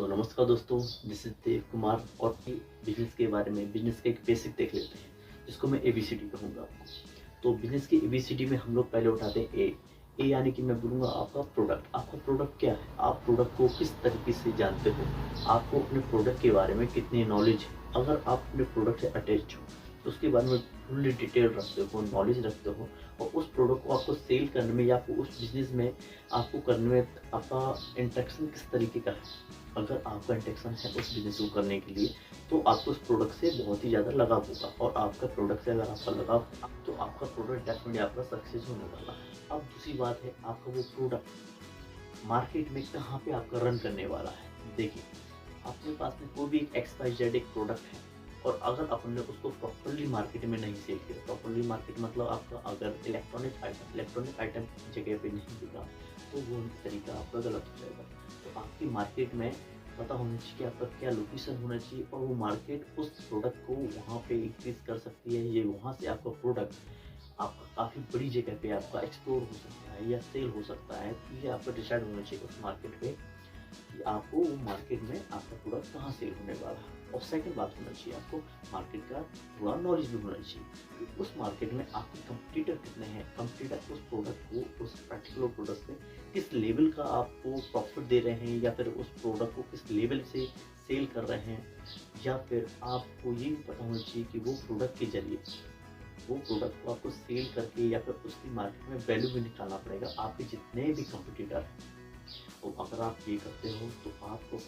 तो नमस्कार दोस्तों, दिस इज देव कुमार और बिजनेस के बारे में बिजनेस का एक बेसिक देख लेते हैं जिसको मैं एबीसीडी कहूँगा आपको। तो बिजनेस की एबीसीडी में हम लोग पहले उठाते हैं ए यानी कि मैं बोलूँगा आपका प्रोडक्ट। आपका प्रोडक्ट क्या है, आप प्रोडक्ट को किस तरीके से जानते हो, आपको अपने प्रोडक्ट के बारे में कितनी नॉलेज है। अगर आप अपने प्रोडक्ट से अटैच हो तो उसके बारे में फुल्ली डिटेल रखते हो, नॉलेज रखते हो और उस प्रोडक्ट को आपको सेल करने में या आपको उस बिजनेस में आपको करने में आपका इंटरेक्शन किस तरीके का है। अगर आपका इंटेंशन है उस बिजनेस को करने के लिए तो आपको उस प्रोडक्ट से बहुत ही ज़्यादा लगाव होगा और आपका प्रोडक्ट से अगर आपका लगाव तो आपका प्रोडक्ट डेफिनेटली आपका सक्सेस होने वाला है। अब दूसरी बात है आपका वो प्रोडक्ट मार्केट में कहाँ पे आपका रन करने वाला है। देखिए, अपने पास में कोई भी एक XYZ एक प्रोडक्ट है और अगर अपन ने उसको प्रॉपरली मार्केट में नहीं सेल किया, प्रॉपरली मार्केट मतलब आपका अगर इलेक्ट्रॉनिक आइटम जगह पे नहीं बिका तो वो तरीका आपका गलत हो जाएगा। तो आपकी मार्केट में पता होना चाहिए कि आपका क्या लोकेशन होना चाहिए और वो मार्केट उस प्रोडक्ट को वहाँ पे इंक्रीज कर सकती है। ये वहाँ से आपका प्रोडक्ट आपका काफ़ी बड़ी जगह पे आपका एक्सप्लोर हो सकता है या सेल हो सकता है। तो ये आपका डिसाइड होना चाहिए उस मार्केट पे कि आपको वो मार्केट में आपका प्रोडक्ट कहाँ सेल होने वाला है। और सेकंड बात होना चाहिए आपको मार्केट का थोड़ा नॉलेज भी होना चाहिए कि उस मार्केट में आपके कंपटीटर कितने हैं, कंपटीटर उस प्रोडक्ट को उस पर्टिकुलर प्रोडक्ट से किस लेवल का आपको प्रॉफिट दे रहे हैं या फिर उस प्रोडक्ट को किस लेवल से सेल कर रहे हैं। या फिर आपको ये भी पता होना चाहिए कि वो प्रोडक्ट के जरिए वो प्रोडक्ट को आपको सेल करके या फिर उसकी मार्केट में वैल्यू भी निकालना पड़ेगा। आपके जितने भी कंपटीटर हैं तो अगर आप ये करते हो तो आपको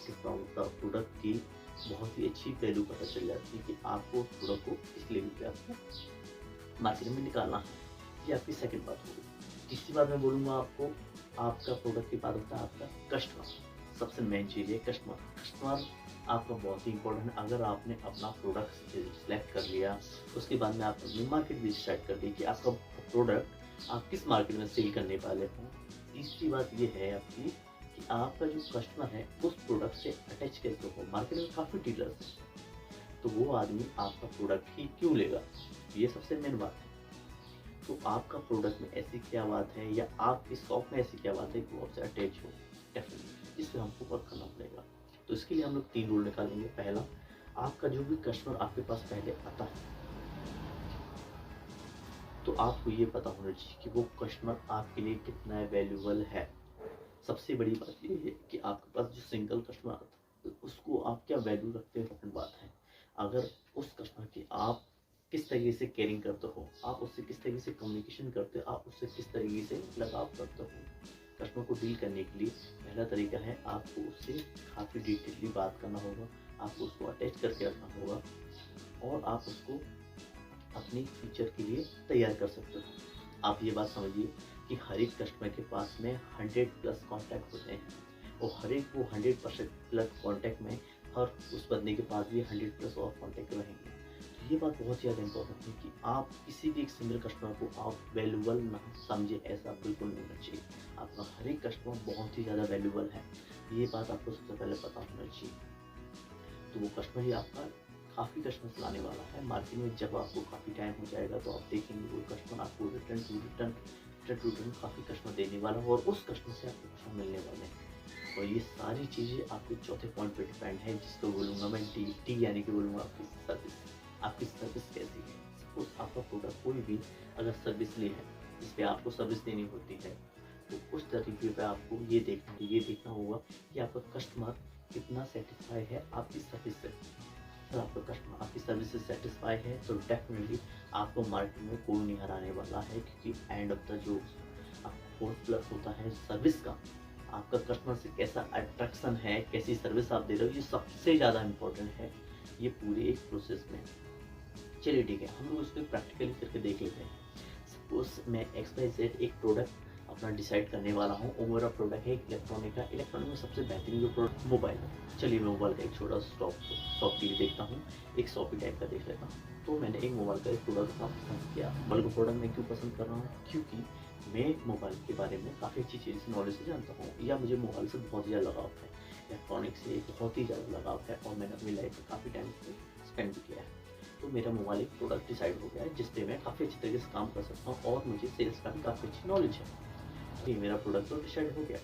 प्रोडक्ट की बहुत ही अच्छी वैल्यू पता चल जाती है कि आपको उस प्रोडक्ट को किस लेवल पे आपको मार्केट में निकालना है। ये आपकी सेकंड बात होगी। तीसरी बात मैं बोलूँगा आपको, आपका प्रोडक्ट के बाद होता है आपका कस्टमर। सबसे मेन चीज़ है कस्टमर। कस्टमर आपका बहुत ही इंपॉर्टेंट है। अगर आपने अपना प्रोडक्ट सिलेक्ट कर लिया उसके बाद में आप अपनी मार्केट भी डिसाइड कर दी कि आपका प्रोडक्ट आप किस मार्केट में सेल करने वाले हो। तीसरी बात ये है आपकी कि आपका जो कस्टमर है उस प्रोडक्ट से अटैच कैसे हो। मार्केट में काफ़ी डीलर्स हैं तो वो आदमी आपका प्रोडक्ट ही क्यों लेगा, ये सबसे मेन बात है। तो आपका प्रोडक्ट में ऐसी क्या बात है या आपकी शॉप में ऐसी क्या बात है कि वो आपसे अटैच हो, डेफिनेटली इस पर हमको वर्क करना पड़ेगा। तो इसके लिए हम लोग 3 रूल निकालेंगे। पहला, आपका जो भी कस्टमर आपके पास पहले आता है तो आपको ये पता होना चाहिए कि वो कस्टमर आपके लिए कितना वैल्यूबल है। सबसे बड़ी बात ये है कि आपके पास जो सिंगल कस्टमर आता है तो उसको आप क्या वैल्यू रखते हो, इम्पोर्टेंट बात है। अगर उस कस्टमर की आप किस तरीके से केयरिंग करते हो, आप उससे किस तरीके से कम्युनिकेशन करते हो, आप उससे किस तरीके से लगाव करते हो। कस्टमर को डील करने के लिए पहला तरीका है आपको उससे काफ़ी डिटेलली बात करना होगा, आपको उसको अटैच करके रखना होगा और आप उसको अपनी फ्यूचर के लिए तैयार कर सकते हो। आप ये बात समझिए कि हर एक कस्टमर के पास में 100+ कॉन्टैक्ट होते हैं और हर एक वो 100% कॉन्टैक्ट में हर उस बंदे के पास भी 100+ और कॉन्टैक्ट रहेंगे। तो ये बात बहुत ज़्यादा इंपॉर्टेंट है कि आप किसी भी एक सिंगल कस्टमर को आप वैल्यूबल ना समझे, ऐसा बिल्कुल नहीं होना चाहिए। आपका हर एक कस्टमर बहुत ही ज़्यादा वैल्यूबल है, ये बात आपको सबसे पहले पता होना चाहिए। तो वो कस्टमर ही आपका काफ़ी कस्टमर्स लाने वाला है मार्केट में। जब आपको काफ़ी टाइम हो जाएगा तो आप देखेंगे वो कस्टमर आपको रिटर्न काफ़ी कस्टमर देने वाला है और उस कस्टमर से आपको कस्टमर मिलने वाले हैं। और ये सारी चीज़ें आपके चौथे पॉइंट पे डिपेंड है जिसको बोलूँगा मैं टी यानी कि बोलूँगा आपकी सर्विस। आपकी सर्विस कैसी है। सपोज आपका प्रोडक्ट कोई भी अगर सर्विस ले है जिस पे आपको सर्विस देनी होती है तो उस तरीके पे आपको ये देखना होगा कि आपका कस्टमर कितना सेटिस्फाई है आपकी सर्विस से। अगर आपका कस्टमर आपकी सर्विस से सेटिस्फाई है तो डेफिनेटली आपको मार्केट में कोई नहीं हराने वाला है, क्योंकि एंड ऑफ द जो आपका फोर्थ प्लस होता है सर्विस का, आपका कस्टमर से कैसा अट्रैक्शन है, कैसी सर्विस आप दे रहे हो, ये सबसे ज़्यादा इम्पोर्टेंट है ये पूरे एक प्रोसेस में। चलिए ठीक है, हम लोग उसको प्रैक्टिकली करके देख लेते हैं। सपोज मैं XYZ एक प्रोडक्ट अपना डिसाइड करने वाला हूँ और मेरा प्रोडक्ट है इलेक्ट्रॉनिक का। इलेक्ट्रॉनिक में सबसे बेहतरीन जो प्रोडक्ट मोबाइल है। चलिए मैं मोबाइल का एक छोटा शॉप के लिए देखता हूँ, एक शॉपी टाइप का देख लेता हूँ। तो मैंने एक मोबाइल का एक प्रोडक्ट पसंद किया। बल्कि प्रोडक्ट मैं क्यों पसंद कर रहा हूँ, क्योंकि मैं मोबाइल के बारे में काफ़ी अच्छी चीज़ से नॉलेज से जानता हूँ या मुझे मोबाइल से बहुत ही ज़्यादा लगाव है, इलेक्ट्रॉनिक से बहुत ही ज़्यादा लगाव है और मैंने अपनी लाइफ में काफ़ी टाइम स्पेंड भी किया है। तो मेरा मोबाइल एक प्रोडक्ट डिसाइड हो गया है जिस पे मैं काफ़ी अच्छी तरीके से काम कर सकता हूँ और मुझे सेल्स का भी काफ़ी अच्छी नॉलेज है। ये मेरा प्रोडक्ट तो डिसाइड हो गया।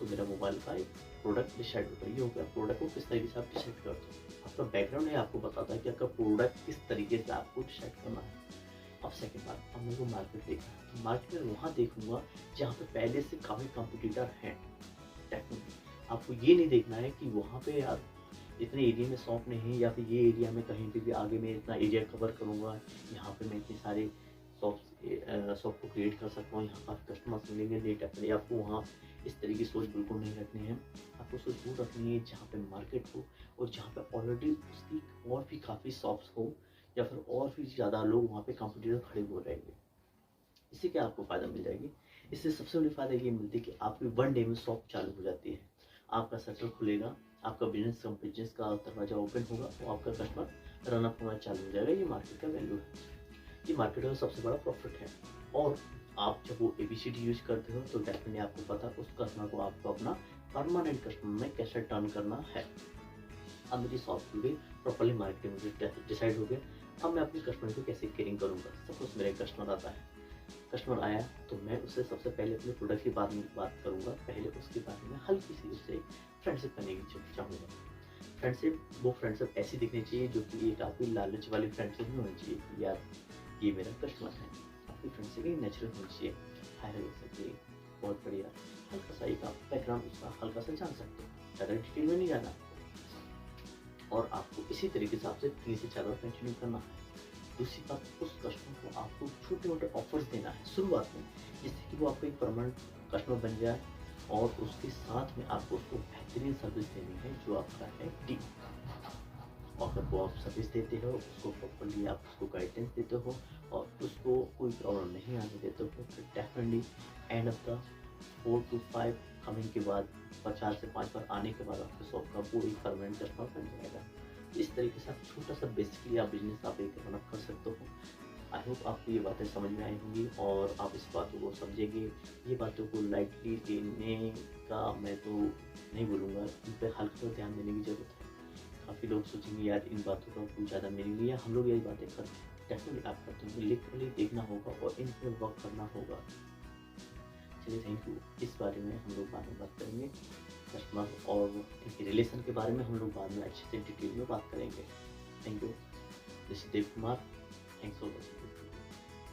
तो मेरा मोबाइल का एक प्रोडक्ट डिसाइड होता है। ये हो गया प्रोडक्ट को किस तरीके से आप डिसाइड करते हो। आपका बैकग्राउंड है आपको बताता है कि आपका प्रोडक्ट किस तरीके से आपको डिसाइड करना है। अब सेकंड बात, अब मेरे को मार्केट देखना है, तो मार्केट में वहाँ देखूंगा जहाँ पे पहले से काफ़ी कंपटीटर हैं। डेफिनेटली आपको ये नहीं देखना है कि वहाँ पे यार इतने एरिया में शॉप नहीं है, या फिर ये एरिया में कहीं पे भी आगे मैं इतना एरिया कवर करूँगा, यहाँ पे मैं इतने सारे शॉप को क्रिएट कर सकता हूँ, यहाँ काफ़ी कस्टमर्स मिलेंगे। नहीं, डेफिनेटली आपको वहाँ इस तरह की सोच बिल्कुल नहीं रखनी है। आपको सोच वो रखनी है जहाँ पे मार्केट हो और जहाँ पे ऑलरेडी उसकी और भी काफ़ी शॉप्स हो, या फिर और भी ज़्यादा लोग वहाँ पे कंपटीटर खड़े हो रहेंगे। इससे क्या आपको फ़ायदा मिल जाएगी, इससे सबसे बड़ी फ़ायदा ये मिलती है कि आपकी वन डे में शॉप चालू हो जाती है। आपका शटर खुलेगा, आपका बिजनेस का दरवाजा ओपन होगा और आपका कस्टमर रन अप होना चालू हो जाएगा। ये मार्केट का वैल्यू है, ये मार्केट का सबसे बड़ा प्रॉफिट है। और आप जब वो एबीसीडी यूज करते हो तो डेफिनेटली आपको पता है उस कस्टमर को आपको अपना परमानेंट कस्टमर में कैसे टर्न करना है। अब मेरी शॉप खुल गई, प्रॉपरली मार्केटिंग मुझे डिसाइड हो गया, अब मैं अपने कस्टमर को कैसे केयरिंग करूँगा। सपोज मेरा कस्टमर आता है, कस्टमर आया तो मैं उससे सबसे पहले अपने प्रोडक्ट के बारे में बात करूँगा। पहले उसके बारे में हल्की सी उससे फ्रेंडशिप करने की चाहूँगा। फ्रेंडशिप, वो फ्रेंडशिप ऐसी दिखनी चाहिए जो कि एक आपकी लालच वाली फ्रेंडशिप नहीं होनी चाहिए कि यार ये मेरा कस्टमर है। आपकी फ्रेंडशिप ही नेचुरल होनी चाहिए, हाय हेलो सकते, बहुत बढ़िया, हल्का सा एक आप बैकग्राउंड उसका हल्का सा जान सकते हो, ज़्यादा डिटेल में नहीं जाना आपको। और आपको इसी तरीके से आपसे 3 से 4 बार कंटिन्यू करना है। दूसरी बात, उस कस्टमर को आपको छोटे मोटे ऑफर्स देना है शुरुआत में, जिससे कि वो आपका एक परमानेंट कस्टमर बन जाए। और उसके साथ में आपको उसको बेहतरीन सर्विस देनी है जो आपका है डी। और अगर वो आप सर्विस देते हो, उसको प्रॉपरली आप उसको गाइडेंस देते हो और उसको कोई प्रॉब्लम नहीं आने देते हो, तो definitely end of the 4 to 5 coming के बाद 4 से 5 बार आने के बाद आपके शॉप का वो एक परमानेंट कस्टमर बन जाएगा। इस तरीके से आप छोटा सा बेसिकली आप बिजनेस आप एक रन अप कर सकते हो। आई होप आपको ये बातें समझ में आई होंगी और आप इस बातों को समझेंगे। ये बातों को लाइटली लेने का मैं तो नहीं बोलूँगा, इन पर हल्का सा ध्यान देने की ज़रूरत है। काफ़ी लोग सोचेंगे यार इन बातों का कुछ ज़्यादा मीनिंग नहीं है, हम लोग यही बातें करते हैं। डेफिनेटली आप करते हैं, लिटरली देखना होगा और इन पर वर्क करना होगा। चलिए, थैंक यू। इस बारे में हम लोग बाद में बात करेंगे, कस्टमर और इनके रिलेशन के बारे में हम लोग बाद में अच्छे से डिटेल में बात करेंगे। Thank you. This is Dev Kumar, thanks for watching.